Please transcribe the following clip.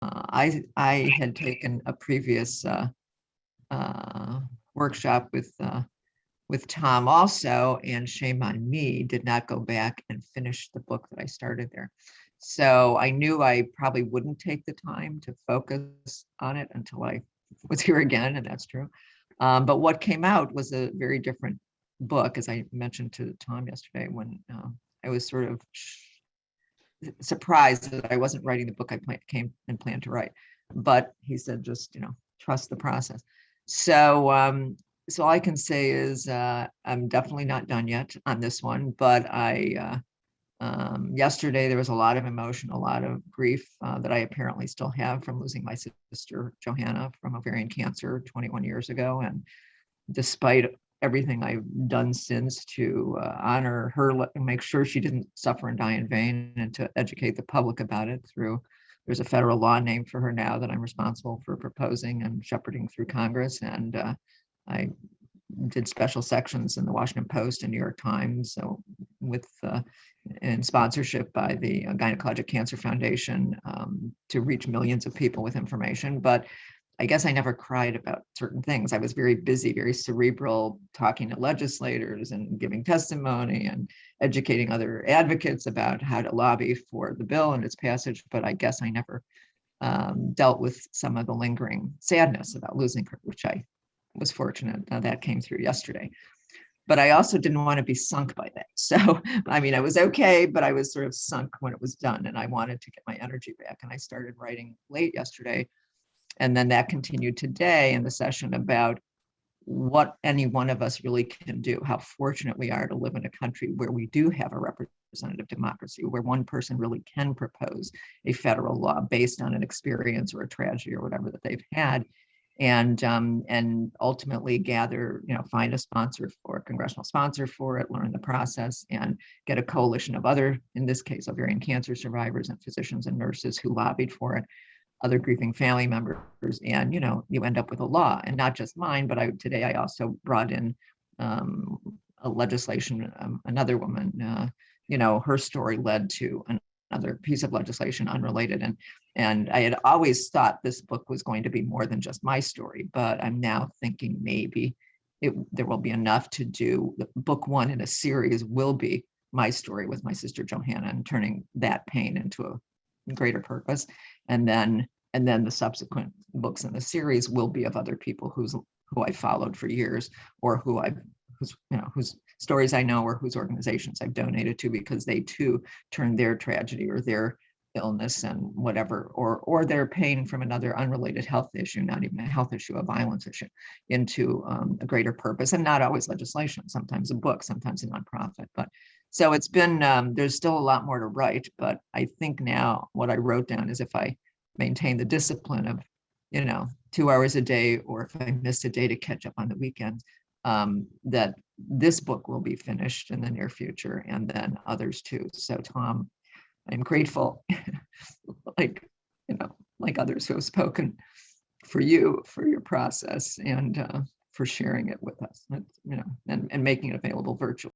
I had taken a previous workshop with Tom also, and shame on me, did not go back and finish the book that I started there. So I knew I probably wouldn't take the time to focus on it until I was here again, and that's true. But what came out was a very different book, as I mentioned to Tom yesterday, when I was sort of surprised that I wasn't writing the book I planned to write. But he said, just, trust the process. So so all I can say is I'm definitely not done yet on this one, but yesterday there was a lot of emotion, a lot of grief that I apparently still have from losing my sister Johanna from ovarian cancer 21 years ago. And despite everything I've done since to honor her and make sure she didn't suffer and die in vain, and to educate the public about it there's a federal law named for her now that I'm responsible for proposing and shepherding through Congress. And I did special sections in the Washington Post and New York Times, so with in sponsorship by the Gynecologic Cancer Foundation, to reach millions of people with information. But I guess I never cried about certain things. I was very busy, very cerebral, talking to legislators and giving testimony and educating other advocates about how to lobby for the bill and its passage. But I guess I never dealt with some of the lingering sadness about losing her, which I was fortunate that came through yesterday. But I also didn't want to be sunk by that. So, I mean, I was okay, but I was sort of sunk when it was done, and I wanted to get my energy back. And I started writing late yesterday. And then that continued today in the session about what any one of us really can do, how fortunate we are to live in a country where we do have a representative democracy, where one person really can propose a federal law based on an experience or a tragedy or whatever that they've had, and ultimately gather, find a sponsor for a congressional sponsor for it, learn the process, and get a coalition of other, in this case, ovarian cancer survivors and physicians and nurses who lobbied for it, other grieving family members, and you end up with a law. And not just mine, but today I also brought in a legislation, another woman, her story led to another piece of legislation unrelated. And I had always thought this book was going to be more than just my story, but I'm now thinking maybe there will be enough to do. Book one in a series will be my story with my sister Johanna, and turning that pain into a greater purpose. And then the subsequent books in the series will be of other people who I followed for years, or whose stories I know, or whose organizations I've donated to, because they too turned their tragedy or their illness and whatever, or their pain from another unrelated health issue, not even a health issue, a violence issue, into a greater purpose. And not always legislation, sometimes a book, sometimes a nonprofit. But so it's been, there's still a lot more to write, but I think now what I wrote down is, if I maintain the discipline of 2 hours a day, or if I missed a day to catch up on the weekends, that this book will be finished in the near future, and then others too. So Tom, I'm grateful, like others who have spoken, for you, for your process, and for sharing it with us, and making it available virtually.